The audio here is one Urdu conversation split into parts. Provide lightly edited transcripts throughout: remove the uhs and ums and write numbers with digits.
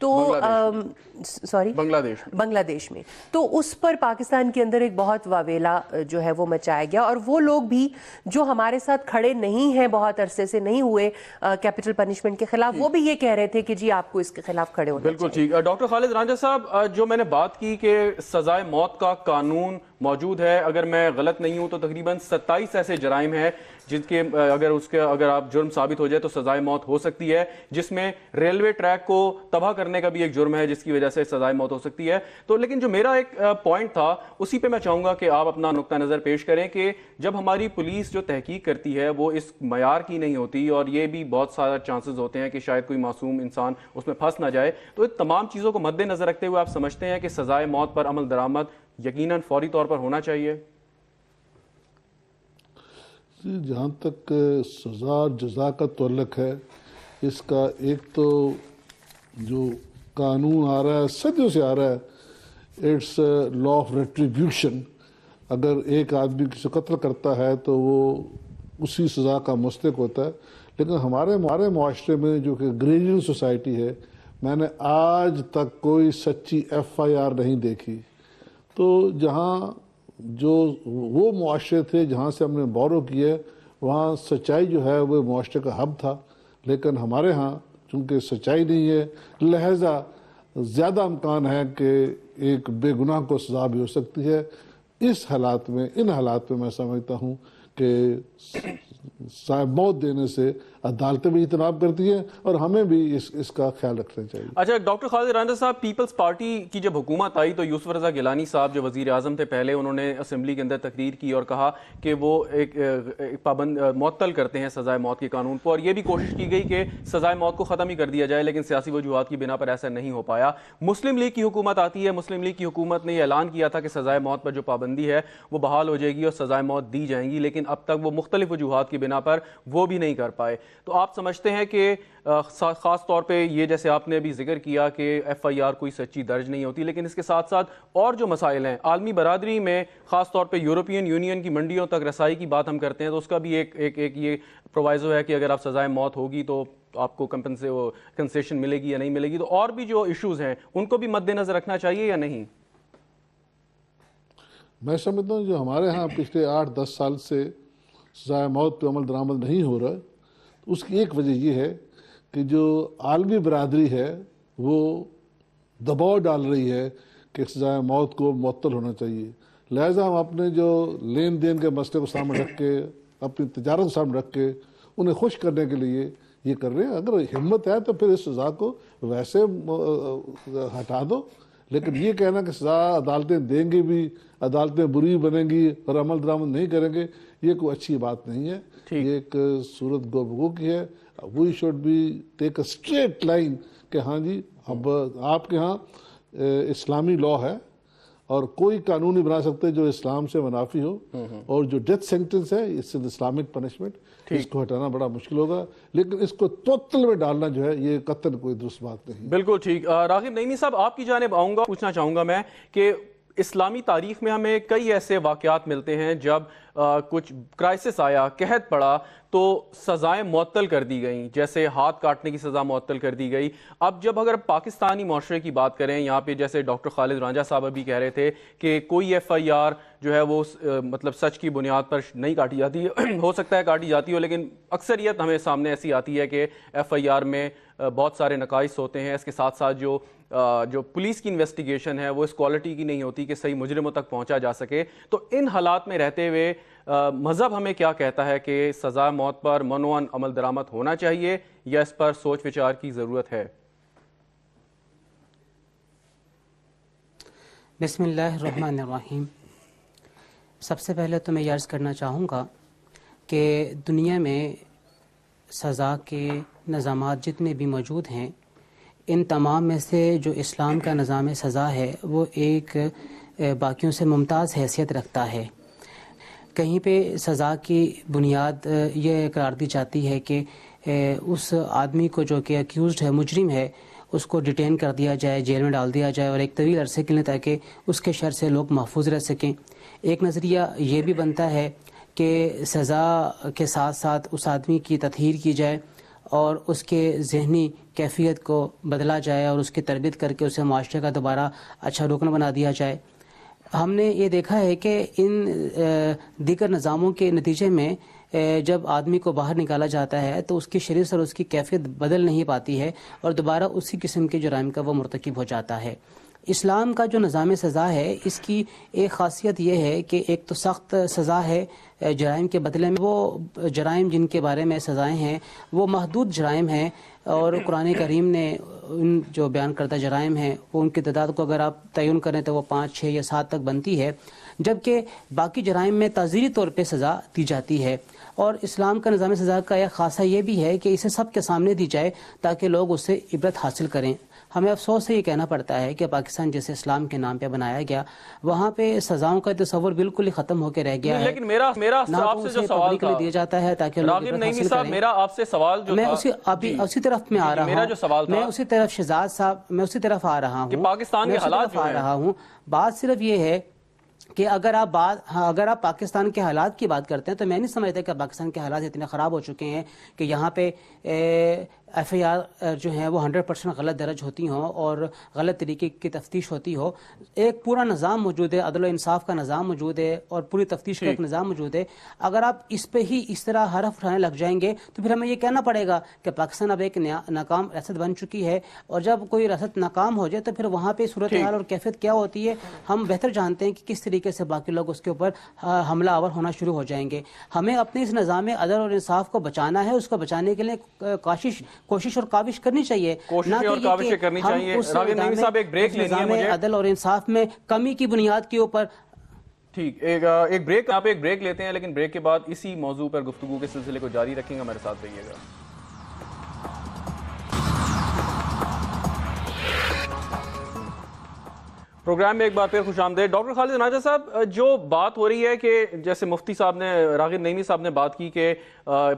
تو سوری بنگلہ دیش میں تو اس پر پاکستان کے اندر ایک بہت واویلا جو ہے وہ مچایا گیا، اور وہ لوگ بھی جو ہمارے ساتھ کھڑے نہیں ہیں، بہت عرصے سے نہیں ہوئے کیپٹل پنشمنٹ کے خلاف، وہ بھی یہ کہہ رہے تھے کہ جی آپ کو اس کے خلاف کھڑے ہونا بالکل ٹھیک. ڈاکٹر خالد رانجھا صاحب، جو میں نے بات کی کہ سزائے موت کا قانون موجود ہے، اگر میں غلط نہیں ہوں تو تقریباً 27 ایسے جرائم ہیں جن کے اگر آپ جرم ثابت ہو جائے تو سزائے موت ہو سکتی ہے، جس میں ریلوے ٹریک کو تباہ کرنے کا بھی ایک جرم ہے جس کی وجہ سے سزائے موت ہو سکتی ہے. تو لیکن جو میرا ایک پوائنٹ تھا اسی پہ میں چاہوں گا کہ آپ اپنا نقطہ نظر پیش کریں کہ جب ہماری پولیس جو تحقیق کرتی ہے وہ اس معیار کی نہیں ہوتی، اور یہ بھی بہت سارا چانسز ہوتے ہیں کہ شاید کوئی معصوم انسان اس میں پھنس نہ جائے، تو ان تمام چیزوں کو مد نظر رکھتے ہوئے آپ سمجھتے ہیں کہ سزائے موت پر عمل درآمد یقیناً فوری طور پر ہونا چاہیے؟ جہاں تک سزا اور جزا کا تعلق ہے، اس کا ایک تو جو قانون آ رہا ہے، صدیوں سے آ رہا ہے، اٹس لا آف ریٹریبیوشن. اگر ایک آدمی کسی قتل کرتا ہے تو وہ اسی سزا کا مستحق ہوتا ہے. لیکن ہمارے معاشرے میں جو کہ گریجن سوسائٹی ہے، میں نے آج تک کوئی سچی FIR نہیں دیکھی. تو جہاں جو وہ معاشرے تھے جہاں سے ہم نے بورو کیا، وہاں سچائی جو ہے وہ معاشرے کا ہب تھا. لیکن ہمارے ہاں چونکہ سچائی نہیں ہے، لہذا زیادہ امکان ہے کہ ایک بے گناہ کو سزا بھی ہو سکتی ہے. ان حالات میں سمجھتا ہوں کہ موت دینے سے عدالتیں بھی اجتناب کرتی ہیں، اور ہمیں بھی اس کا خیال رکھنا چاہیے. اچھا ڈاکٹر خالد رانجھا صاحب، پیپلز پارٹی کی جب حکومت آئی تو یوسف رضا گیلانی صاحب جو وزیر اعظم تھے پہلے، انہوں نے اسمبلی کے اندر تقریر کی اور کہا کہ وہ ایک معطل کرتے ہیں سزائے موت کے قانون کو، اور یہ بھی کوشش کی گئی کہ سزائے موت کو ختم ہی کر دیا جائے، لیکن سیاسی وجوہات کی بنا پر ایسا نہیں ہو پایا. مسلم لیگ کی حکومت آتی ہے، مسلم لیگ کی حکومت نے یہ اعلان کیا تھا کہ سزائے موت پر جو پابندی ہے وہ بحال ہو جائے گی اور سزائے موت دی جائیں گی، لیکن اب تک وہ مختلف وجوہات کی بنا پر وہ بھی نہیں کر پائے. تو آپ سمجھتے ہیں کہ خاص طور پہ یہ جیسے آپ نے ابھی ذکر کیا کہ FIR کوئی سچی درج نہیں ہوتی، لیکن اس کے ساتھ ساتھ اور جو مسائل ہیں عالمی برادری میں، خاص طور پہ یورپین یونین کی منڈیوں تک رسائی کی بات ہم کرتے ہیں، تو اس کا بھی ایک یہ پرووائزو ہے کہ اگر آپ سزائے موت ہوگی تو آپ کو کنسیشن ملے گی یا نہیں ملے گی. تو اور بھی جو ایشوز ہیں ان کو بھی مد نظر رکھنا چاہیے یا نہیں؟ میں سمجھتا ہوں جو ہمارے ہاں پچھلے 8-10 سال سے سزائے موت پہ عمل درآمد نہیں ہو رہا، اس کی ایک وجہ یہ ہے کہ جو عالمی برادری ہے وہ دباؤ ڈال رہی ہے کہ سزائے موت کو معطل ہونا چاہیے. لہٰذا ہم اپنے جو لین دین کے مسئلے کو سامنے رکھ کے، اپنی تجارت کو سامنے رکھ کے انہیں خوش کرنے کے لیے یہ کر رہے ہیں. اگر ہمت ہے تو پھر اس سزا کو ویسے ہٹا دو، لیکن یہ کہنا کہ سزا عدالتیں دیں گی بھی، عدالتیں بری بنیں گی اور عمل درآمد نہیں کریں گے، یہ کوئی اچھی بات نہیں ہے. یہ ایک صورت گفتگو کی ہے. We should be take a straight line کہ ہاں جی اب آپ کے ہاں اسلامی لا ہے اور کوئی قانون نہیں بنا سکتے جو اسلام سے منافی ہو، اور جو ڈیتھ سینٹنس ہے اس سے اسلامک پنشمنٹ، اس کو ہٹانا بڑا مشکل ہوگا، لیکن اس کو توتل میں ڈالنا جو ہے یہ قطعاً کوئی درست بات نہیں. بالکل ٹھیک. راغب نعیمی صاحب، آپ کی جانب آؤں گا، پوچھنا چاہوں گا میں کہ اسلامی تاریخ میں ہمیں کئی ایسے واقعات ملتے ہیں جب کچھ کرائسس آیا، قحط پڑا تو سزائیں معطل کر دی گئیں، جیسے ہاتھ کاٹنے کی سزا معطل کر دی گئی. اب جب اگر پاکستانی معاشرے کی بات کریں، یہاں پہ جیسے ڈاکٹر خالد رانجھا صاحب ابھی کہہ رہے تھے کہ کوئی FIR جو ہے وہ مطلب سچ کی بنیاد پر نہیں کاٹی جاتی، ہو سکتا ہے کاٹی جاتی ہو، لیکن اکثریت ہمیں سامنے ایسی آتی ہے کہ FIR میں بہت سارے نقائص ہوتے ہیں. اس کے ساتھ ساتھ جو پولیس کی انویسٹیگیشن ہے وہ اس کوالٹی کی نہیں ہوتی کہ صحیح مجرموں تک پہنچا جا سکے. تو ان حالات میں رہتے ہوئے مذہب ہمیں کیا کہتا ہے کہ سزا موت پر منوعاً عمل درآمد ہونا چاہیے یا اس پر سوچ وچار کی ضرورت ہے؟ بسم اللہ الرحمن الرحیم. سب سے پہلے تو میں یہ عرض کرنا چاہوں گا کہ دنیا میں سزا کے نظامات جتنے بھی موجود ہیں، ان تمام میں سے جو اسلام کا نظام سزا ہے وہ ایک باقیوں سے ممتاز حیثیت رکھتا ہے. کہیں پہ سزا کی بنیاد یہ قرار دی جاتی ہے کہ اس آدمی کو جو کہ اکیوزڈ ہے، مجرم ہے، اس کو ڈیٹین کر دیا جائے، جیل میں ڈال دیا جائے اور ایک طویل عرصے کے لیے تاکہ اس کے شر سے لوگ محفوظ رہ سکیں. ایک نظریہ یہ بھی بنتا ہے کہ سزا کے ساتھ ساتھ اس آدمی کی تطہیر کی جائے اور اس کے ذہنی کیفیت کو بدلا جائے اور اس کی تربیت کر کے اسے معاشرے کا دوبارہ اچھا رکن بنا دیا جائے۔ ہم نے یہ دیکھا ہے کہ ان دیگر نظاموں کے نتیجے میں جب آدمی کو باہر نکالا جاتا ہے تو اس کی شرف اور اس کی کیفیت بدل نہیں پاتی ہے اور دوبارہ اسی قسم کے جرائم کا وہ مرتکب ہو جاتا ہے۔ اسلام کا جو نظام سزا ہے اس کی ایک خاصیت یہ ہے کہ ایک تو سخت سزا ہے جرائم کے بدلے میں، وہ جرائم جن کے بارے میں سزائیں ہیں وہ محدود جرائم ہیں، اور قرآن کریم نے ان جو بیان کردہ جرائم ہیں وہ ان کی تعداد کو اگر آپ تعین کریں تو وہ 5، 6 یا 7 تک بنتی ہے، جبکہ باقی جرائم میں تعزیری طور پہ سزا دی جاتی ہے۔ اور اسلام کا نظام سزا کا ایک خاصہ یہ بھی ہے کہ اسے سب کے سامنے دی جائے تاکہ لوگ اس سے عبرت حاصل کریں۔ ہمیں افسوس سے یہ کہنا پڑتا ہے کہ پاکستان جیسے اسلام کے نام پہ بنایا گیا وہاں پہ سزاؤں کا تصور بالکل ہی ختم ہو کے رہ گیا ہے۔ لیکن میرا آپ سے جو سوال تھا دیا جاتا ہے تاکہ لوگ راغب نعیمی صاحب، میرا آپ سے سوال جو میں اسی طرف میں آ رہا ہوں، میرا جو سوال تھا میں اسی طرف شہزاد صاحب میں اسی طرف آ رہا ہوں کہ پاکستان کے حالات جو ہیں، بات صرف یہ ہے کہ اگر آپ پاکستان کے حالات کی بات کرتے ہیں تو میں نہیں سمجھتا کہ پاکستان کے حالات اتنے خراب ہو چکے ہیں کہ یہاں پہ ایف آئی آر جو ہیں وہ 100% غلط درج ہوتی ہوں اور غلط طریقے کی تفتیش ہوتی ہو۔ ایک پورا نظام موجود ہے، عدل و انصاف کا نظام موجود ہے اور پوری تفتیش کا ایک نظام موجود ہے۔ اگر آپ اس پہ ہی اس طرح حرف اٹھانے لگ جائیں گے تو پھر ہمیں یہ کہنا پڑے گا کہ پاکستان اب ایک ناکام ریاست بن چکی ہے، اور جب کوئی ریاست ناکام ہو جائے تو پھر وہاں پہ صورتحال اور کیفیت کیا ہوتی ہے ہم بہتر جانتے ہیں کہ کس طریقے سے باقی لوگ اس کے اوپر حملہ آور ہونا شروع ہو جائیں گے۔ ہمیں اپنے اس نظام عدل اور انصاف کو بچانا ہے، اس کو بچانے کے لیے کوشش اور کاوش کرنی چاہیے، نہ کہ راغب نعیمی صاحب ایک بریک لینی ہے مجھے عدل اور انصاف میں کمی کی بنیاد کے اوپر۔ ٹھیک، ایک بریک، آپ ایک بریک لیتے ہیں، لیکن بریک کے بعد اسی موضوع پر گفتگو کے سلسلے کو جاری رکھیں گا، ہمارے ساتھ رہیے گا۔ پروگرام میں ایک بار پھر خوش آمدید۔ ڈاکٹر خالد ناجا صاحب، جو بات ہو رہی ہے کہ جیسے مفتی صاحب نے، راغب نعیمی صاحب نے بات کی کہ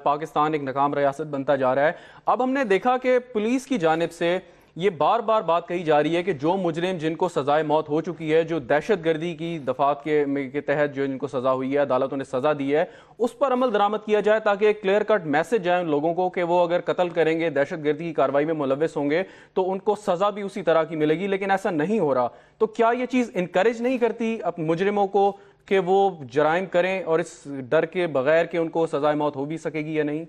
پاکستان ایک ناکام ریاست بنتا جا رہا ہے، اب ہم نے دیکھا کہ پولیس کی جانب سے یہ بار بار بات کہی جا رہی ہے کہ جو مجرم جن کو سزائے موت ہو چکی ہے، جو دہشت گردی کی دفعات کے تحت جو جن کو سزا ہوئی ہے، عدالتوں نے سزا دی ہے، اس پر عمل درآمد کیا جائے تاکہ ایک کلیئر کٹ میسج جائے ان لوگوں کو کہ وہ اگر قتل کریں گے، دہشت گردی کی کارروائی میں ملوث ہوں گے تو ان کو سزا بھی اسی طرح کی ملے گی، لیکن ایسا نہیں ہو رہا۔ تو کیا یہ چیز انکریج نہیں کرتی اپنے مجرموں کو کہ وہ جرائم کریں اور اس ڈر کے بغیر کہ ان کو سزائے موت ہو بھی سکے گی یا نہیں؟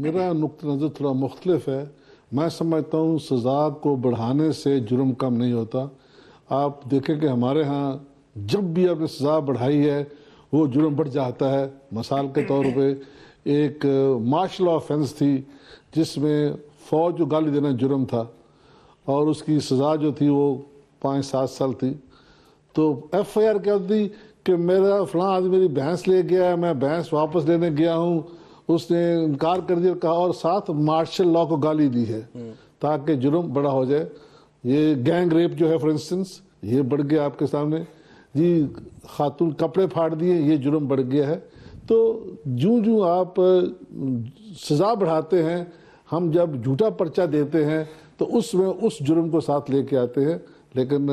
میرا نقطہ نظر تھوڑا مختلف ہے۔ میں سمجھتا ہوں سزا کو بڑھانے سے جرم کم نہیں ہوتا۔ آپ دیکھیں کہ ہمارے ہاں جب بھی آپ نے سزا بڑھائی ہے وہ جرم بڑھ جاتا ہے۔ مثال کے طور پہ ایک مارشل آفینس تھی جس میں فوج کو گالی دینا جرم تھا اور اس کی سزا جو تھی وہ 5-7 سال تھی، تو ایف آئی آر کیا ہوتی کہ میرا فلاں آدمی میری بھینس لے گیا، میں بھینس واپس لینے گیا ہوں، اس نے انکار کر دیا کہا، اور ساتھ مارشل لا کو گالی دی ہے تاکہ جرم بڑا ہو جائے۔ یہ گینگ ریپ جو ہے فار انسٹنس، یہ بڑھ گیا آپ کے سامنے جی، خاتون کپڑے پھاڑ دیے، یہ جرم بڑھ گیا ہے۔ تو جو آپ سزا بڑھاتے ہیں، ہم جب جھوٹا پرچہ دیتے ہیں تو اس میں اس جرم کو ساتھ لے کے آتے ہیں، لیکن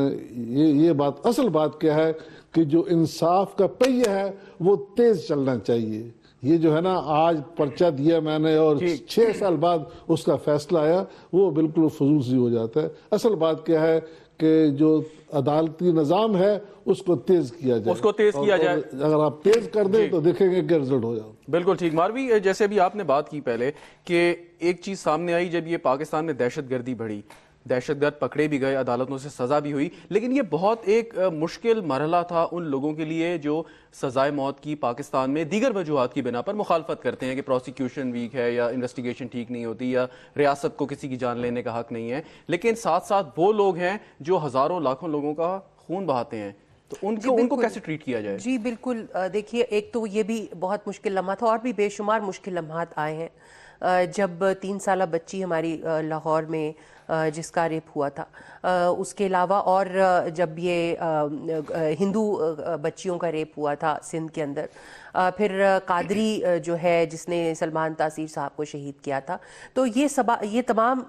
یہ بات اصل بات کیا ہے کہ جو انصاف کا پہیہ ہے وہ تیز چلنا چاہیے۔ یہ جو ہے نا آج پرچہ دیا میں نے اور 6 سال بعد اس کا فیصلہ آیا، وہ بالکل فضول سی ہو جاتا ہے۔ اصل بات کیا ہے کہ جو عدالتی نظام ہے اس کو تیز کیا جائے، اس کو تیز کیا جائے۔ اگر آپ تیز کر دیں تو دیکھیں گے کہ رزلٹ ہو جائے۔ بالکل ٹھیک۔ ماروی، جیسے بھی آپ نے بات کی پہلے کہ ایک چیز سامنے آئی جب یہ پاکستان میں دہشت گردی بڑھی، دہشت گرد پکڑے بھی گئے، عدالتوں سے سزا بھی ہوئی، لیکن یہ بہت ایک مشکل مرحلہ تھا ان لوگوں کے لیے جو سزائے موت کی پاکستان میں دیگر وجوہات کی بنا پر مخالفت کرتے ہیں کہ پروسیکیوشن ویک ہے یا انویسٹیگیشن ٹھیک نہیں ہوتی یا ریاست کو کسی کی جان لینے کا حق نہیں ہے، لیکن ساتھ ساتھ وہ لوگ ہیں جو ہزاروں لاکھوں لوگوں کا خون بہاتے ہیں، تو ان کو کیسے ٹریٹ کیا جائے؟ جی بالکل، دیکھیے ایک تو یہ بھی بہت مشکل لمحہ تھا، اور بھی بے شمار مشکل لمحات آئے ہیں۔ جب 3 سالہ بچی ہماری لاہور میں جس کا ریپ ہوا تھا. اس کے علاوہ اور جب یہ ہندو بچیوں کا ریپ ہوا تھا سندھ کے اندر, پھر قادری جو ہے جس نے سلمان تاثیر صاحب کو شہید کیا تھا, تو یہ تمام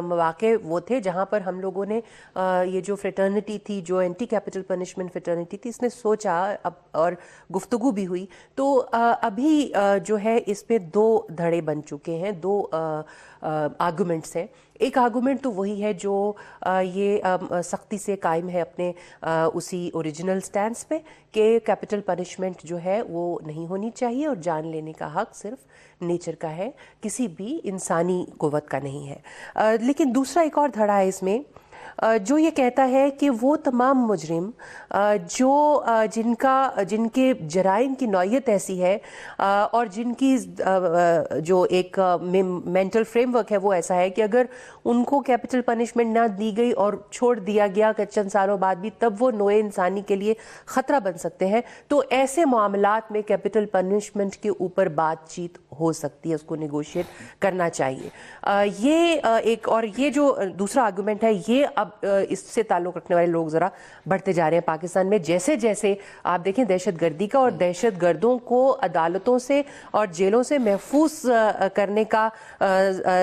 مواقع وہ تھے جہاں پر ہم لوگوں نے یہ جو فریٹرنٹی تھی, جو اینٹی کیپٹل پنشمنٹ فریٹرنٹی تھی, اس نے سوچا اور گفتگو بھی ہوئی. تو ابھی جو ہے اس پہ 2 دھڑے بن چکے ہیں, 2 آرگومنٹس ہیں. ایک آرگومنٹ تو وہی ہے جو یہ سختی سے قائم ہے اپنے اسی اوریجنل سٹینس پہ کہ کیپٹل پنشمنٹ جو ہے وہ نہیں ہونی چاہیے اور جان لینے کا حق صرف نیچر کا ہے, کسی بھی انسانی قوت کا نہیں ہے. لیکن دوسرا ایک اور دھڑا ہے اس میں جو یہ کہتا ہے کہ وہ تمام مجرم جو جن کے جرائم کی نوعیت ایسی ہے اور جن کی جو ایک مینٹل فریم ورک ہے وہ ایسا ہے کہ اگر ان کو کیپٹل پنشمنٹ نہ دی گئی اور چھوڑ دیا گیا چند سالوں بعد بھی, تب وہ نوع انسانی کے لیے خطرہ بن سکتے ہیں. تو ایسے معاملات میں کیپٹل پنشمنٹ کے اوپر بات چیت ہو سکتی ہے, اس کو نیگوشیٹ کرنا چاہیے. یہ ایک, اور یہ جو دوسرا آرگومنٹ ہے یہ اب اس سے تعلق رکھنے والے لوگ ذرا بڑھتے جا رہے ہیں پاکستان میں. جیسے جیسے آپ دیکھیں دہشت گردی کا اور دہشت گردوں کو عدالتوں سے اور جیلوں سے محفوظ کرنے کا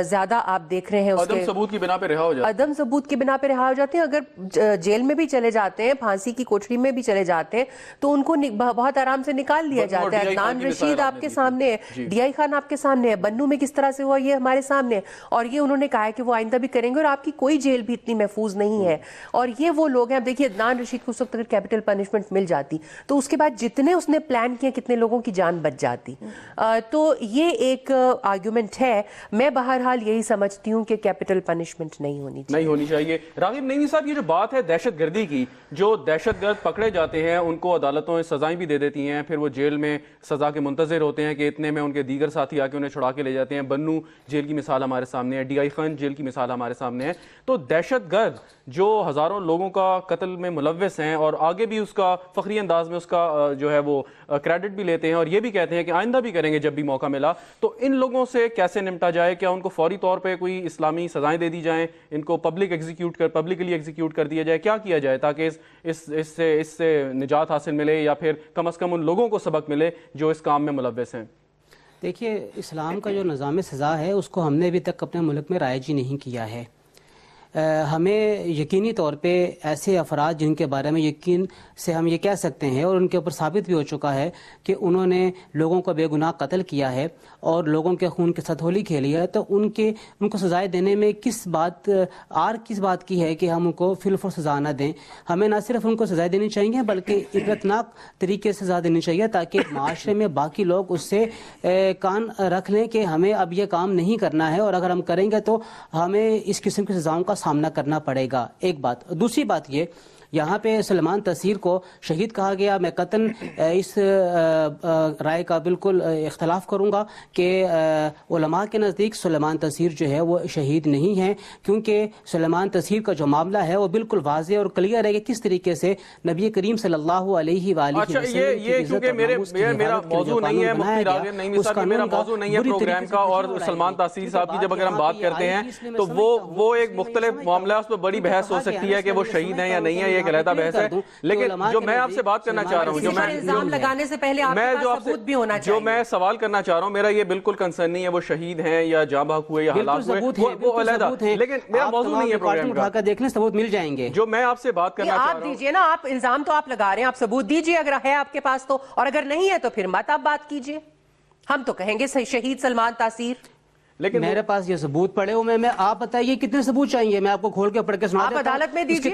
زیادہ آپ دیکھ رہے ہیں, عدم ثبوت کی بنا پہ رہا ہو جاتے ہیں, عدم ثبوت کی بنا پہ رہا ہو جاتے ہیں. اگر جیل میں بھی چلے جاتے ہیں, پھانسی کی کوٹری میں بھی چلے جاتے ہیں, تو ان کو بہت آرام سے نکال لیا جاتا ہے. عدنان رشید آپ کے سامنے ہے, ڈی آئی خان آپ کے سامنے ہے, بنو میں کس طرح سے ہوا یہ ہمارے سامنے ہے, اور یہ انہوں نے کہا ہے کہ وہ آئندہ بھی کریں گے, اور آپ کی کوئی جیل بھی اتنی محفوظ نہیں ہے. اور یہ وہ لوگ ہیں, اب دیکھیے عدنان رشید کو اس وقت اگر کیپٹل پنشمنٹ مل جاتی تو اس کے بعد جتنے اس نے پلان کیے کتنے لوگوں کی جان بچ جاتی. تو یہ ایک آرگومنٹ ہے. میں بہرحال یہی سمجھتی ہوں کہ کیپٹل پنشمنٹ نہیں ہونی چاہیے. راغب نعیمی صاحب, یہ جو بات ہے دہشت گردی کی, جو دہشت گرد پکڑے جاتے ہیں ان کو عدالتوں سزائیں بھی دے دیتی ہیں, پھر وہ جیل میں سزا کے منتظر ہوتے ہیں کہ اتنے میں ان کے دیگر ساتھی آ کے انہیں چھڑا کے لے جاتے ہیں. بنو جیل کی مثال ہمارے سامنے ہے, ڈی آئی خان جیل کی مثال ہمارے سامنے ہے. تو دہشت گرد جو ہزاروں لوگوں کا قتل میں ملوث ہیں اور آگے بھی اس کا فخری انداز میں اس کا جو ہے وہ کریڈٹ بھی لیتے ہیں اور یہ بھی کہتے ہیں کہ آئندہ بھی کریں گے جب بھی موقع ملا, تو ان لوگوں سے کیسے نمٹا جائے؟ کیا ان کو فوری طور پہ کوئی اسلامی سزائیں دے دی جائیں, ان کو پبلکلی ایگزیکیوٹ کر دیا جائے, کیا کیا جائے تاکہ اس سے نجات حاصل ملے, یا پھر کم از کم ان لوگوں کو سبق ملے جو اس کام میں ملوث ہیں؟ دیکھیے, اسلام کا جو نظام سزا ہے اس کو ہم نے ابھی تک اپنے ملک میں رائج ہی نہیں کیا ہے. ہمیں یقینی طور پہ ایسے افراد جن کے بارے میں یقین سے ہم یہ کہہ سکتے ہیں اور ان کے اوپر ثابت بھی ہو چکا ہے کہ انہوں نے لوگوں کو بے گناہ قتل کیا ہے اور لوگوں کے خون کے ساتھ ہولی کھیلی ہے, تو ان کو سزائیں دینے میں کس بات کی ہے کہ ہم ان کو فی الفور سزا نہ دیں. ہمیں نہ صرف ان کو سزائیں دینی چاہیے بلکہ عبرتناک طریقے سے سزا دینی چاہیے تاکہ معاشرے میں باقی لوگ اس سے کان رکھ لیں کہ ہمیں اب یہ کام نہیں کرنا ہے, اور اگر ہم کریں گے تو ہمیں اس قسم کی سزاؤں کا سامنا کرنا پڑے گا. ایک بات. دوسری بات یہ, یہاں پہ سلمان تاثیر کو شہید کہا گیا. میں قطعاً اس رائے کا بالکل اختلاف کروں گا کہ علماء کے نزدیک سلمان تاثیر جو ہے وہ شہید نہیں ہیں, کیونکہ سلمان تاثیر کا جو معاملہ ہے وہ بالکل واضح اور کلیئر ہے کہ کس طریقے سے نبی کریم صلی اللہ علیہ وآلہ وسلم کی عزت اور ناموس کی حفاظت کے لیے جو قانون بنایا گیا, اس قانون کا بری طریقے سے اور سلمان تاثیر صاحب کی جب اگر ہم بات کرتے ہیں تو وہ ایک مختلف معاملہ ہے, اس پہ بڑی بحث ہو سکتی ہے کہ وہ شہید ہیں یا نہیں ہے, یہ ایک علیحدہ بحث ہے. لیکن جو میں آپ سے بات کرنا چاہ رہا ہوں, جو میں سوال کرنا چاہ رہا ہوں, میرا یہ بالکل کنسرن نہیں ہے وہ شہید ہیں یا جاں بحق ہوئے یا ہلاک ہوئے, وہ علیحدہ, لیکن میرا موضوع نہیں ہے پروگرام کا. دیکھ لیں ثبوت مل جائیں گے. جو میں آپ سے بات کرنا چاہ رہا ہوں, آپ دیجئے نا, آپ الزام تو آپ لگا رہے ہیں, آپ ثبوت دیجئے اگر ہے آپ کے پاس تو, اور اگر نہیں ہے تو پھر مت آپ بات کیجئے. ہم تو کہیں گے شہید سلمان تاثیر. لیکن میرے پاس یہ ثبوت پڑے ہوئے میں, آپ بتائیے کتنے ثبوت چاہیے, میں آپ کو کھول کے پڑھ کے سنا دیتا ہوں. آپ عدالت میں دیجئے,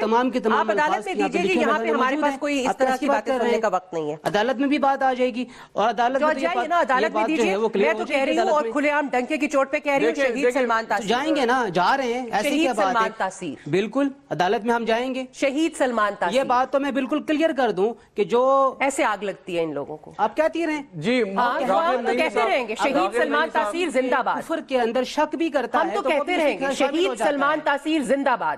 آپ عدالت میں دیجئے کہ یہاں پہ ہمارے پاس کوئی اس طرح کی باتیں سننے کا وقت نہیں ہے. عدالت میں بھی بات آ جائے گی, اور عدالت میں جائیے نا, عدالت میں دیجئے. میں تو کہہ رہی ہوں اور کھلے عام ڈنکے کی چوٹ پہ کہہ رہی ہوں شہید سلمان تاثیر. جائیں گے نا, جا رہے ہیں, ایسی کیا بات ہے, بالکل عدالت میں ہم جائیں گے. شہید سلمان تاثیر, یہ بات تو میں بالکل کلیئر کر دوں کہ جو ایسے آگ لگتی ہے ان لوگوں کو. آپ کہتی رہیں جی, کہتے رہیں گے شہید سلمان تاثیر زندہ باد. کفر کے اندر شک بھی کرتا ہے تو کہتے رہیں گے شہید سلمان تاثیر زندہ باد.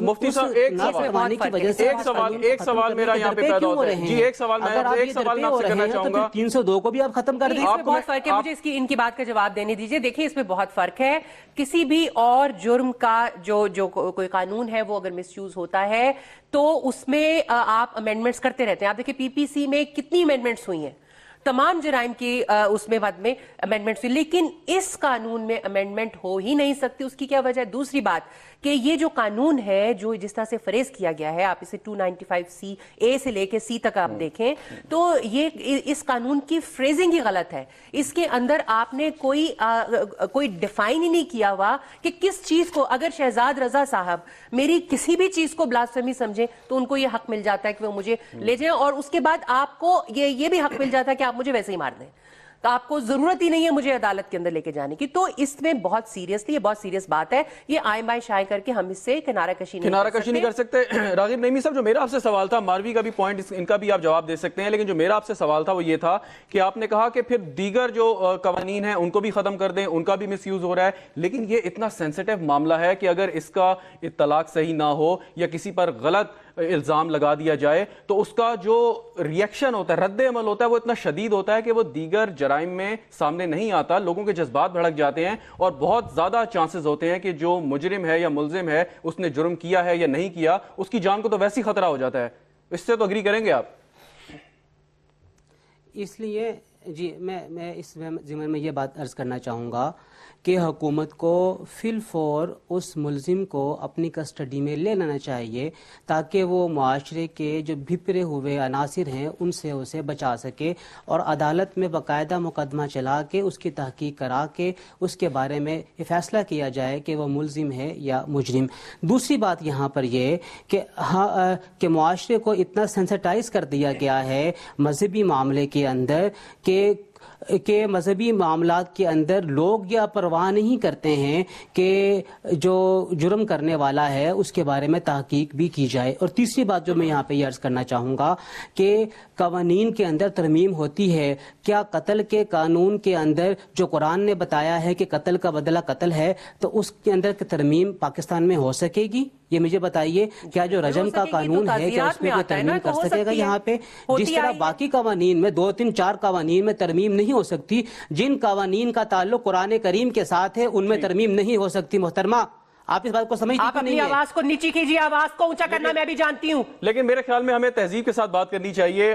مفتی صاحب ایک سوال میرا یہاں پہ پیدا ہوتا ہے. جی ایک سوال میں ایک سوال میں آپ سے کرنا چاہوں گا. 302 کو بھی آپ ختم کر دیں. اس میں بہت فرق ہے, مجھے ان کی بات کا جواب دینے دیجیے. دیکھیں اس میں بہت فرق ہے. کسی بھی اور جرم کا جو کوئی قانون ہے وہ اگر مس یوز ہوتا ہے تو اس میں آپ امینڈمنٹس کرتے رہتے ہیں. آپ دیکھیں پی پی سی میں کتنی امینڈمنٹس ہوئی ہیں, تمام جرائم کی اس میں بعد میں امینڈمنٹس ہوئی, لیکن اس قانون میں امینڈمنٹ ہو ہی نہیں سکتی. اس کی کیا وجہ ہے؟ دوسری بات کہ یہ جو قانون ہے جو جس طرح سے فریز کیا گیا ہے, آپ اسے 295C A سے لے کے C تک آپ دیکھیں تو یہ اس قانون کی فریزنگ ہی غلط ہے. اس کے اندر آپ نے کوئی ڈیفائن ہی نہیں کیا ہوا کہ کس چیز کو, اگر شہزاد رضا صاحب میری کسی بھی چیز کو بلاسفیمی سمجھیں تو ان کو یہ حق مل جاتا ہے کہ وہ مجھے لے جائیں, اور اس کے بعد آپ کو یہ بھی حق مل جاتا ہے کہ آپ مجھے ویسے ہی مار دیں, تو آپ کو ضرورت ہی نہیں ہے مجھے عدالت کے اندر لے کے جانے کی. تو اس میں بہت سیریسلی, یہ بہت سیریس بات ہے. یہ آئیں بائیں شائع کر کے ہم اس سے کنارہ کشی نہیں کر سکتے. راغب نعیمی صاحب, جو میرا آپ سے سوال تھا, ماروی کا بھی پوائنٹ ان کا بھی آپ جواب دے سکتے ہیں, لیکن جو میرا آپ سے سوال تھا وہ یہ تھا کہ آپ نے کہا کہ پھر دیگر جو قوانین ہیں ان کو بھی ختم کر دیں, ان کا بھی مس یوز ہو رہا ہے, لیکن یہ اتنا سینسیٹیو معاملہ ہے کہ اگر اس کا اطلاق صحیح نہ ہو یا کسی پر غلط الزام لگا دیا جائے تو اس کا جو ریئیکشن ہوتا ہے, رد عمل ہوتا ہے, وہ اتنا شدید ہوتا ہے کہ وہ دیگر جرائم میں سامنے نہیں آتا. لوگوں کے جذبات بھڑک جاتے ہیں اور بہت زیادہ چانسز ہوتے ہیں کہ جو مجرم ہے یا ملزم ہے اس نے جرم کیا ہے یا نہیں کیا, اس کی جان کو تو ویسے ہی خطرہ ہو جاتا ہے. اس سے تو اگری کریں گے آپ؟ اس لیے جی میں اس ضمن میں یہ بات عرض کرنا چاہوں گا کہ حکومت کو فی الفور اس ملزم کو اپنی کسٹڈی میں لے لینا چاہیے تاکہ وہ معاشرے کے جو بھپرے ہوئے عناصر ہیں ان سے اسے بچا سکے, اور عدالت میں باقاعدہ مقدمہ چلا کے اس کی تحقیق کرا کے اس کے بارے میں یہ فیصلہ کیا جائے کہ وہ ملزم ہے یا مجرم. دوسری بات یہاں پر یہ کہ معاشرے کو اتنا سینسٹائز کر دیا گیا ہے مذہبی معاملے کے اندر کہ مذہبی معاملات کے اندر لوگ یہ پرواہ نہیں کرتے ہیں کہ جو جرم کرنے والا ہے اس کے بارے میں تحقیق بھی کی جائے. اور تیسری بات جو میں یہاں پہ یہ عرض کرنا چاہوں گا کہ قوانین کے اندر ترمیم ہوتی ہے. کیا قتل کے قانون کے اندر جو قرآن نے بتایا ہے کہ قتل کا بدلہ قتل ہے, تو اس کے اندر ترمیم پاکستان میں ہو سکے گی؟ یہ مجھے بتائیے. کیا جو رجم کا قانون ہے کیا اس میں کوئی ترمیم کر سکے گا یہاں پہ؟ جس طرح باقی قوانین میں 2 3 4 قوانین میں ترمیم نہیں ہو سکتی, جن قوانین کا تعلق قرآن کریم کے ساتھ ہے ان میں ترمیم نہیں ہو سکتی. محترمہ, آپ اس بات کو سمجھتی آپ اپنی آواز کو نیچی کیجیے, آواز کو اونچا کرنا میں بھی جانتی ہوں, لیکن میرے خیال میں ہمیں تہذیب کے ساتھ بات کرنی چاہیے.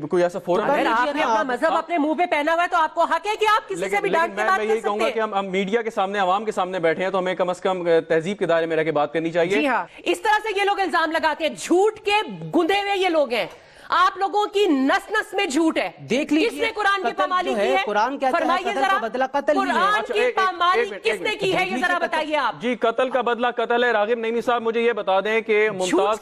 کوئی ایسا فورم اگر آپ نے اپنا مذہب اپنے منہ پہ پہنا ہوا ہے تو آپ کو حق ہے کہ آپ کسی سے بھی ڈانٹ کے بات کر سکتے ہیں. میں یہی کہوں گا کہ ہم میڈیا کے سامنے, عوام کے سامنے بیٹھے ہیں تو ہمیں کم از کم تہذیب کے دائرے میں رہ کے بات کرنی چاہیے. جی ہاں, اس طرح سے یہ لوگ الزام لگاتے ہیں, جھوٹ کے گندے ہوئے یہ لوگ ہیں. آپ لوگوں کی نس نس میں جھوٹ ہے. دیکھ لیجئے کس نے قرآن کی پامالی کی ہے؟ قرآن کہتا ہے قتل کا بدلہ قتل ہی ہے. قرآن کی پامالی کس نے کی ہے یہ ذرا بتائیے آپ. جی, قتل کا بدلہ قتل ہے. راغب نعیمی صاحب مجھے یہ بتا دیں کہ ممتاز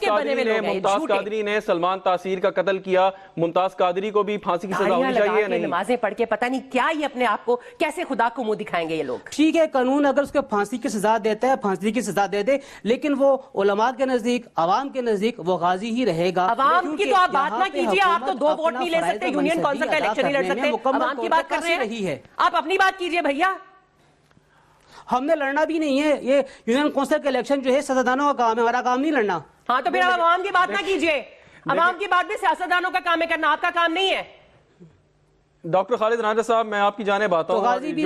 قادری نے سلمان تاثیر کا قتل کیا, ممتاز قادری کو بھی پھانسی کی سزا ہونی چاہیے یا نہیں؟ نمازیں پڑھ کے پتہ نہیں کیا یہ اپنے آپ کو کیسے خدا کو منہ دکھائیں گے یہ لوگ. ٹھیک ہے, قانون اگر اس کو پھانسی کی سزا دیتا ہے پھانسی کی سزا دے دے, لیکن وہ علماء کے نزدیک, عوام کے نزدیک وہ غازی ہی رہے گا. عوام کی تو آپ بات نہ کیجیے, آپ تو 2 ووٹ نہیں لے سکتے, یونین کونسل کا الیکشن نہیں لڑ سکتے, عوام کی بات کر رہے ہیں. آپ اپنی بات کیجئے بھیا. ہم نے لڑنا بھی نہیں ہے, یہ یونین کونسل کا الیکشن جو ہے سیاستدانوں کا کام ہے, ہمارا کام نہیں لڑنا. ہاں تو پھر آپ عوام کی بات نہ کیجئے, عوام کی بات بھی سیاستدانوں کا کام ہے کرنا, آپ کا کام نہیں ہے. ڈاکٹر خالد رانجھا صاحب, میں آپ کی جانب آتا ہوں. یہ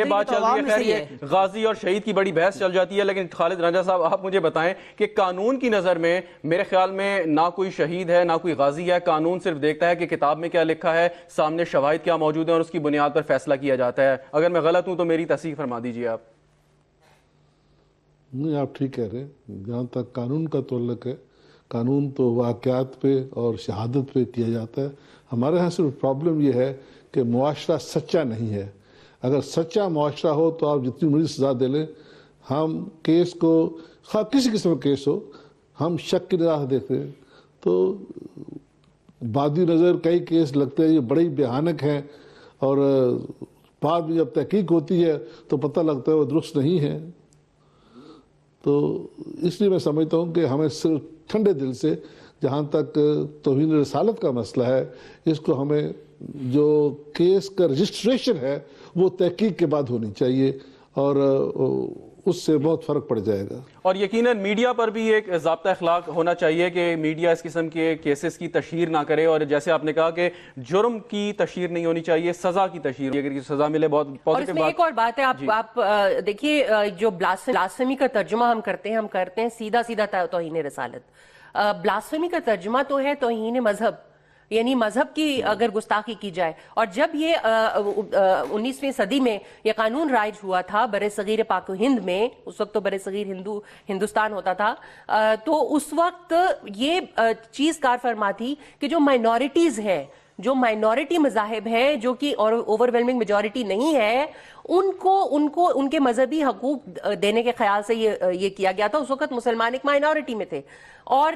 بات چل رہی ہے, خیر یہ غازی اور شہید کی بڑی بحث چل جاتی ہے, لیکن خالد رانجھا صاحب آپ مجھے بتائیں کہ قانون کی نظر میں میرے خیال میں نہ کوئی شہید ہے نہ کوئی غازی ہے. قانون صرف دیکھتا ہے کہ کتاب میں کیا لکھا ہے, سامنے شواہد کیا موجود ہیں اور اس کی بنیاد پر فیصلہ کیا جاتا ہے. اگر میں غلط ہوں تو میری تصحیح فرما دیجیے آپ. نہیں, آپ ٹھیک کہہ رہے ہیں. جہاں تک قانون کا تعلق ہے, قانون تو واقعات پہ اور شہادت پہ کیا جاتا ہے. ہمارے ہاں صرف پرابلم یہ ہے کہ معاشرہ سچا نہیں ہے. اگر سچا معاشرہ ہو تو آپ جتنی مرضی سزا دے لیں, ہم کیس کو, خواہ کسی قسم کا کیس ہو, ہم شک کی نگاہ سے دیکھتے ہیں. تو بادی نظر کئی کیس لگتے ہیں یہ بڑے بھیانک ہیں, اور بعد میں جب تحقیق ہوتی ہے تو پتہ لگتا ہے وہ درست نہیں ہے. تو اس لیے میں سمجھتا ہوں کہ ہمیں صرف ٹھنڈے دل سے, جہاں تک توہین رسالت کا مسئلہ ہے, اس کو ہمیں جو کیس کا رجسٹریشن ہے وہ تحقیق کے بعد ہونی چاہیے, اور اس سے بہت فرق پڑ جائے گا. اور یقیناً میڈیا پر بھی ایک ضابطہ اخلاق ہونا چاہیے کہ میڈیا اس قسم کے کیسز کی تشہیر نہ کرے, اور جیسے آپ نے کہا کہ جرم کی تشہیر نہیں ہونی چاہیے, سزا کی تشہیر, اگر سزا ملے. بہت اور اس میں ایک اور بات ہے, آپ دیکھیے جو بلاسفیمی کا ترجمہ ہم کرتے ہیں سیدھا سیدھا توہین رسالت. بلاسفیمی کا ترجمہ تو ہے توہین مذہب, یعنی مذہب کی اگر گستاخی کی جائے. اور جب یہ 19ویں صدی میں یہ قانون رائج ہوا تھا برِ صغیر پاک و ہند میں, اس وقت تو برِ صغیر ہندوستان ہوتا تھا, تو اس وقت یہ چیز کار فرما تھی کہ جو مائنورٹیز ہیں, جو مائنورٹی مذاہب ہیں, جو کہ اوور ویلمنگ میجورٹی نہیں ہے, ان کے مذہبی حقوق دینے کے خیال سے یہ کیا گیا تھا. اس وقت مسلمان ایک مائنورٹی میں تھے, اور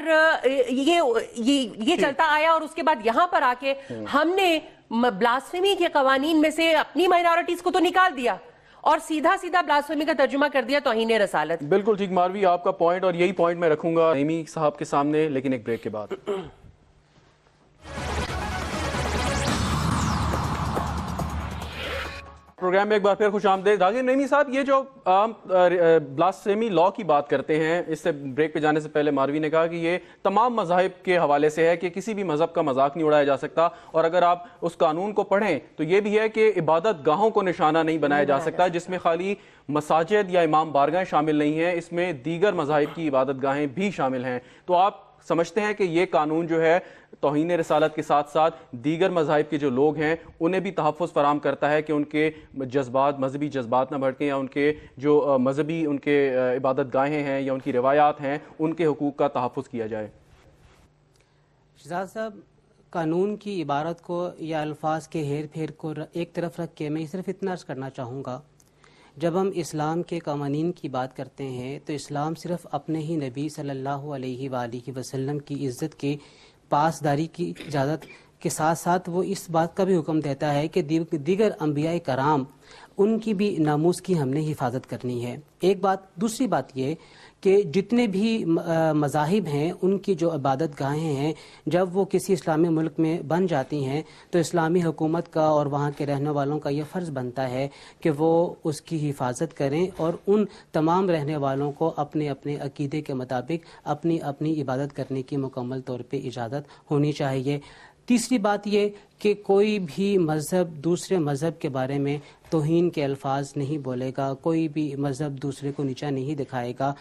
یہ چلتا آیا, اور اس کے بعد یہاں پر آ کے ہم نے بلاسفیمی کے قوانین میں سے اپنی مائنورٹیز کو تو نکال دیا اور سیدھا بلاسفیمی کا ترجمہ کر دیا توہین رسالت. بالکل ٹھیک ماروی, آپ کا پوائنٹ, اور یہی پوائنٹ میں رکھوں گا نعیمی صاحب کے سامنے, لیکن ایک بریک کے بعد. پروگرام میں ایک بار پھر خوش آمدید. راغب نعیمی صاحب, یہ جو بلاسفیمی لا کی بات کرتے ہیں, اس سے بریک پہ جانے سے پہلے ماروی نے کہا کہ یہ تمام مذاہب کے حوالے سے ہے کہ کسی بھی مذہب کا مذاق نہیں اڑایا جا سکتا, اور اگر آپ اس قانون کو پڑھیں تو یہ بھی ہے کہ عبادت گاہوں کو نشانہ نہیں بنایا جا سکتا, جس میں خالی مساجد یا امام بارگاہیں شامل نہیں ہیں, اس میں دیگر مذاہب کی عبادت گاہیں بھی شامل ہیں. تو آپ سمجھتے ہیں کہ یہ قانون جو ہے توہین رسالت کے ساتھ ساتھ دیگر مذاہب کے جو لوگ ہیں انہیں بھی تحفظ فراہم کرتا ہے کہ ان کے جذبات, مذہبی جذبات نہ بھڑکیں, یا ان کے جو مذہبی ان کے عبادت گاہیں ہیں یا ان کی روایات ہیں ان کے حقوق کا تحفظ کیا جائے؟ شہزاد صاحب, قانون کی عبارت کو یا الفاظ کے ہیر پھیر کو ایک طرف رکھ کے میں صرف اتنا عرض کرنا چاہوں گا, جب ہم اسلام کے قوانین کی بات کرتے ہیں تو اسلام صرف اپنے ہی نبی صلی اللہ علیہ وآلہ وسلم کی عزت کی پاسداری کی اجازت کے ساتھ ساتھ وہ اس بات کا بھی حکم دیتا ہے کہ دیگر انبیاء کرام ان کی بھی ناموس کی ہم نے حفاظت کرنی ہے. ایک بات. دوسری بات یہ کہ جتنے بھی مذاہب ہیں ان کی جو عبادت گاہیں ہیں, جب وہ کسی اسلامی ملک میں بن جاتی ہیں تو اسلامی حکومت کا اور وہاں کے رہنے والوں کا یہ فرض بنتا ہے کہ وہ اس کی حفاظت کریں اور ان تمام رہنے والوں کو اپنے اپنے عقیدے کے مطابق اپنی اپنی عبادت کرنے کی مکمل طور پہ اجازت ہونی چاہیے. تیسری بات یہ کہ کوئی بھی مذہب دوسرے مذہب کے بارے میں توہین کے الفاظ نہیں بولے گا, کوئی بھی مذہب دوسرے کو نیچا نہیں دکھائے گا.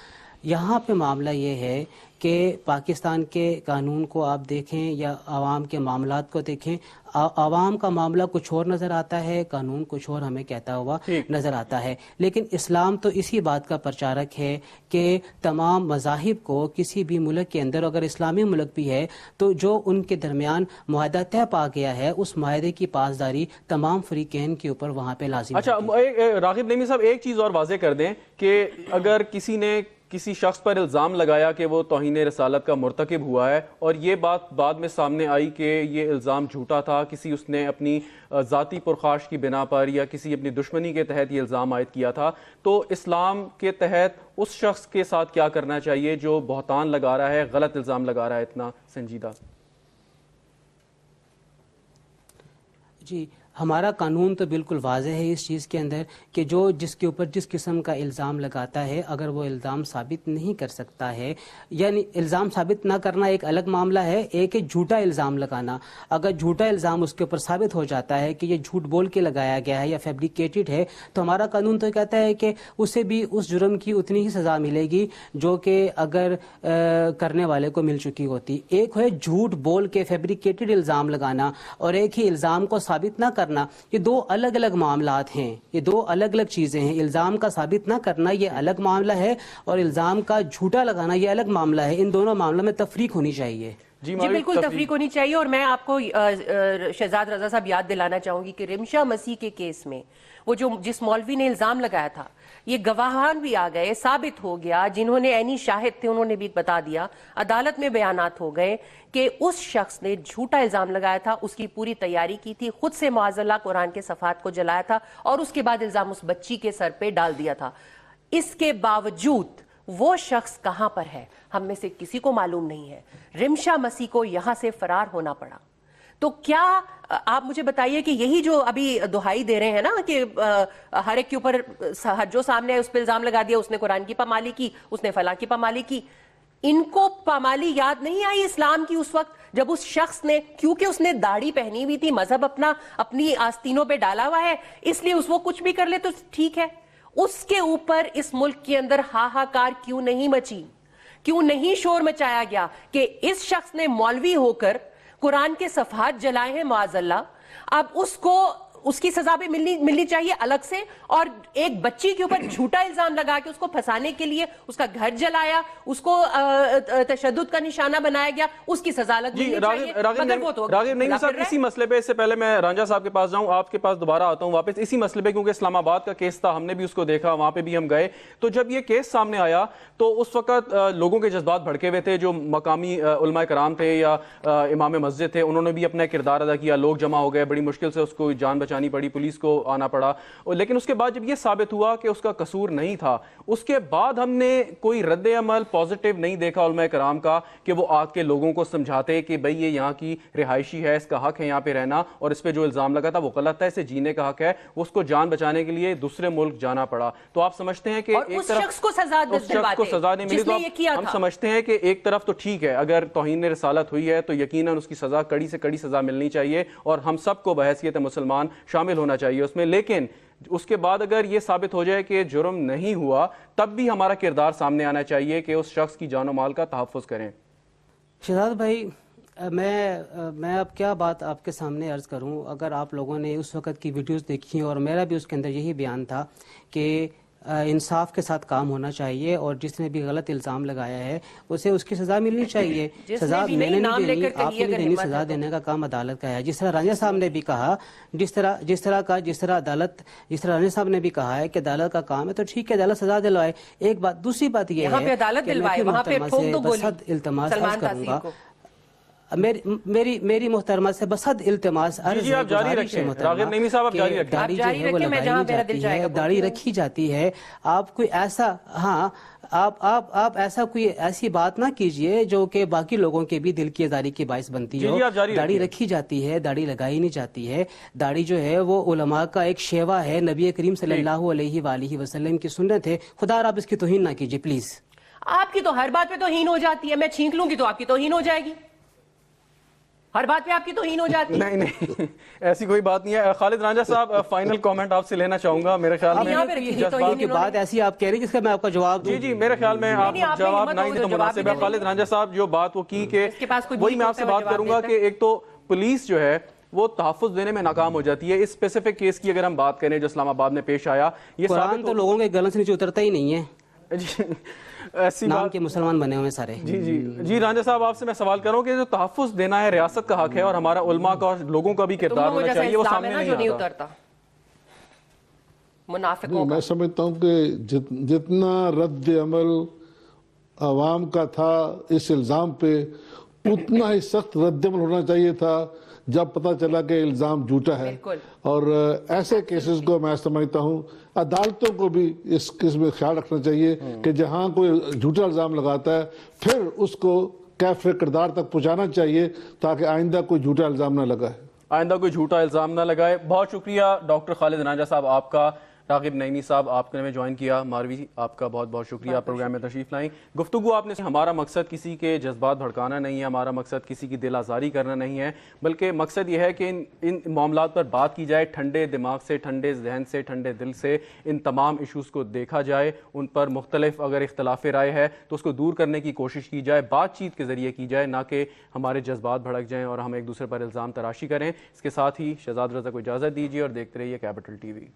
یہاں پہ معاملہ یہ ہے کہ پاکستان کے قانون کو آپ دیکھیں یا عوام کے معاملات کو دیکھیں, عوام کا معاملہ کچھ اور نظر آتا ہے, قانون کچھ اور ہمیں کہتا ہوا نظر آتا ہے. لیکن اسلام تو اسی بات کا پرچارک ہے کہ تمام مذاہب کو کسی بھی ملک کے اندر, اگر اسلامی ملک بھی ہے تو جو ان کے درمیان معاہدہ طے پا گیا ہے اس معاہدے کی پاسداری تمام فریقین کے اوپر وہاں پہ لازم. اچھا راغب نعیمی صاحب, ایک چیز اور واضح کر دیں کہ اگر کسی نے کسی شخص پر الزام لگایا کہ وہ توہین رسالت کا مرتکب ہوا ہے, اور یہ بات بعد میں سامنے آئی کہ یہ الزام جھوٹا تھا, کسی اس نے اپنی ذاتی پرخاش کی بنا پر یا کسی اپنی دشمنی کے تحت یہ الزام عائد کیا تھا, تو اسلام کے تحت اس شخص کے ساتھ کیا کرنا چاہیے جو بہتان لگا رہا ہے, غلط الزام لگا رہا ہے اتنا سنجیدہ؟ جی, ہمارا قانون تو بالکل واضح ہے اس چیز کے اندر کہ جس کے اوپر جس قسم کا الزام لگاتا ہے, اگر وہ الزام ثابت نہیں کر سکتا ہے, یعنی الزام ثابت نہ کرنا ایک الگ معاملہ ہے, ایک ہے جھوٹا الزام لگانا. اگر جھوٹا الزام اس کے اوپر ثابت ہو جاتا ہے کہ یہ جھوٹ بول کے لگایا گیا ہے یا فیبریکیٹڈ ہے, تو ہمارا قانون تو کہتا ہے کہ اسے بھی اس جرم کی اتنی ہی سزا ملے گی جو کہ اگر کرنے والے کو مل چکی ہوتی. ایک ہے جھوٹ بول کے فیبریکیٹڈ الزام لگانا, اور ایک ہی الزام کو ثابت نہ کرنا. یہ دو الگ الگ معاملات ہیں, یہ دو الگ الگ چیزیں ہیں. الزام کا ثابت نہ کرنا یہ الگ معاملہ ہے, اور الزام کا جھوٹا لگانا یہ الگ معاملہ ہے. ان دونوں معاملوں میں تفریق ہونی چاہیے. جی بالکل تفریق ہونی چاہیے. اور میں آپ کو شہزاد رضا صاحب یاد دلانا چاہوں گی کہ رمشا مسیح کے کیس میں وہ جس مولوی نے الزام لگایا تھا, یہ گواہان بھی آ گئے, ثابت ہو گیا, جنہوں نے عینی شاہد تھے انہوں نے بھی بتا دیا, عدالت میں بیانات ہو گئے کہ اس شخص نے جھوٹا الزام لگایا تھا, اس کی پوری تیاری کی تھی, خود سے معاذ اللہ قرآن کے صفحات کو جلایا تھا, اور اس کے بعد الزام اس بچی کے سر پہ ڈال دیا تھا. اس کے باوجود وہ شخص کہاں پر ہے ہم میں سے کسی کو معلوم نہیں ہے. رمشا مسیح کو یہاں سے فرار ہونا پڑا. تو کیا آپ مجھے بتائیے کہ یہی جو ابھی دہائی دے رہے ہیں نا کہ ہر ایک کے اوپر جو سامنے ہے اس پہ الزام لگا دیا، اس نے قرآن کی پامالی کی، اس نے فلاں کی پامالی کی، ان کو پامالی یاد نہیں آئی اسلام کی اس وقت جب اس شخص نے، کیونکہ اس نے داڑھی پہنی ہوئی تھی، مذہب اپنی آستینوں پہ ڈالا ہوا ہے، اس لیے اس وہ کچھ بھی کر لے تو ٹھیک ہے. اس کے اوپر اس ملک کے اندر ہاہاکار کیوں نہیں مچی، کیوں نہیں شور مچایا گیا کہ اس شخص نے مولوی ہو کر قرآن کے صفحات جلائے ہیں معاذ اللہ، اب اس کی سزا بھی ملنی چاہیے الگ سے، اور ایک بچی کے اوپر جھوٹا الزام لگا کے اس کو پھنسانے کے لیے اس کا گھر جلایا، اس کو تشدد کا نشانہ بنایا گیا، اس کی سزا الگ ملنی چاہیے. راغب نعیمی صاحب، اسی مسئلے پہ، اس سے پہلے میں رانجھا صاحب کے پاس جاؤں، آپ کے پاس دوبارہ آتا ہوں واپس اسی مسئلے پہ، کیونکہ اسلام آباد کا کیس تھا، ہم نے بھی اس کو دیکھا، وہاں پہ بھی ہم گئے. تو جب یہ کیس سامنے آیا تو اس وقت لوگوں کے جذبات بھڑکے ہوئے تھے، جو مقامی علماء کرام تھے یا امام مسجد تھے، انہوں نے بھی اپنا کردار ادا کیا، لوگ جمع ہو گئے، بڑی مشکل سے اس کو جان بچانی پڑی، پولیس کو آنا پڑا. لیکن اس کے بعد جب یہ ثابت ہوا کہ اس کا قصور نہیں تھا، اس کے بعد ہم نے کوئی رد عمل پازیٹیو نہیں دیکھا علماء کرام کا کہ وہ آ کے لوگوں کو سمجھاتے کہ بھئی یہ یہاں کی رہائشی ہے، اس کا حق ہے یہاں پہ رہنا، اور اس پہ جو الزام لگا تھا وہ غلط ہے، اسے جینے کا حق ہے، اس کو جان بچانے کے لیے دوسرے ملک جانا پڑا. تو آپ سمجھتے ہیں کہ ایک طرف شخص کو سزا نہیں ملی، تو ہم سمجھتے ہیں کہ ایک طرف تو ٹھیک ہے، اگر توہین رسالت ہوئی ہے تو یقیناً اس کی سزا کڑی سے کڑی سزا ملنی چاہیے، اور ہم سب کو بحیثیت مسلمان شامل ہونا چاہیے اس میں. لیکن اس کے بعد اگر یہ ثابت ہو جائے کہ جرم نہیں ہوا، تب بھی ہمارا کردار سامنے آنا چاہیے کہ اس شخص کی جان و مال کا تحفظ کریں. شہزاد بھائی، میں اب کیا بات آپ کے سامنے عرض کروں. اگر آپ لوگوں نے اس وقت کی ویڈیوز دیکھی، اور میرا بھی اس کے اندر یہی بیان تھا کہ انصاف کے ساتھ کام ہونا چاہیے، اور جس نے بھی غلط الزام لگایا ہے اسے اس کی سزا ملنی چاہیے. سزا میں نے نہیں دینی، آپ نے نہیں دینی، سزا دینے کا کام عدالت کا ہے. جس طرح رانجھا صاحب نے بھی کہا، جس طرح رانجھا صاحب نے بھی کہا ہے کہ عدالت کا کام ہے، تو ٹھیک ہے، عدالت سزا دلوائے. ایک بات، دوسری بات یہ ہے کہ میں بصد التماس عرض کروں گا، میری محترمہ سے بصد التماس عرض ہے، گزارش ہے محترمہ کہ داڑھی جو ہے وہ لگائی نہیں جاتی ہے، داڑھی رکھی جاتی ہے. آپ کوئی ایسا، ہاں آپ ایسا کوئی ایسی بات نہ کیجئے جو کہ باقی لوگوں کے بھی دل کی آزاری کی باعث بنتی ہو. داڑھی رکھی جاتی ہے، داڑھی لگائی نہیں جاتی ہے. داڑھی جو ہے وہ علماء کا ایک شیوا ہے، نبی کریم صلی اللہ علیہ وآلہ وسلم کی سنت ہے. خدا آپ اس کی توہین نہ کیجئے پلیز. آپ کی تو ہر بات پہ توہین ہو جاتی ہے، میں چھینک لوں گی تو آپ کی توہین ہو جائے گی، ہر بات پہ آپ کی توہین ہو جاتی ہے. نہیں ایسی کوئی بات نہیں ہے. خالد رانجھا صاحب، فائنل کامنٹ آپ سے لینا چاہوں گا. میرے خیال میں بات ایسی آپ کہہ رہی جس کا میں آپ کا جواب دوں. جی میرے خیال میں آپ جواب نہیں دیں تو مناسب ہے. خالد رانجھا صاحب جو بات وہ کی کہ وہی میں آپ سے بات کروں گا کہ ایک تو پولیس جو ہے وہ تحفظ دینے میں ناکام ہو جاتی ہے. اس اسپیسیفک کیس کی اگر ہم بات کریں جو اسلام آباد میں پیش آیا، یہ قرآن تو لوگوں کے گلے سے نیچے اترتا ہی نہیں ہے، ایسی نام کے مسلمان بنے ہوئے سارے. جی رانجھا صاحب، آپ سے میں سوال کروں کہ جو تحفظ دینا ہے ریاست کا حق ہے، اور ہمارا علماء کا اور لوگوں کا بھی کردار ہونا چاہیے، وہ سامنے نہیں آتا. منافقوں میں سمجھتا ہوں کہ جتنا رد عمل عوام کا تھا اس الزام پہ، اتنا ہی سخت رد عمل ہونا چاہیے تھا جب پتہ چلا کہ الزام جھوٹا ہے. اور ایسے کیسز کو میں سمجھتا ہوں عدالتوں کو بھی اس قسم میں خیال رکھنا چاہیے کہ جہاں کوئی جھوٹا الزام لگاتا ہے پھر اس کو کیفر کردار تک پہنچانا چاہیے تاکہ آئندہ کوئی جھوٹا الزام نہ لگائے. بہت شکریہ ڈاکٹر خالد رانجھا صاحب آپ کا. راغب نعیمی صاحب آپ نے جوائن کیا. ماروی آپ کا بہت بہت شکریہ پروگرام میں تشریف لائیں. گفتگو آپ نے، ہمارا مقصد کسی کے جذبات بھڑکانا نہیں ہے، ہمارا مقصد کسی کی دل آزاری کرنا نہیں ہے، بلکہ مقصد یہ ہے کہ ان معاملات پر بات کی جائے ٹھنڈے دماغ سے، ٹھنڈے ذہن سے، ٹھنڈے دل سے. ان تمام ایشوز کو دیکھا جائے، ان پر مختلف اگر اختلاف رائے ہے تو اس کو دور کرنے کی کوشش کی جائے، بات چیت کے ذریعے کی جائے، نہ کہ ہمارے جذبات بھڑک جائیں اور ہم ایک دوسرے پر الزام تراشی کریں. اس کے ساتھ ہی شہزاد رضا کو اجازت دیجیے اور دیکھتے رہیے کیپٹل ٹی وی.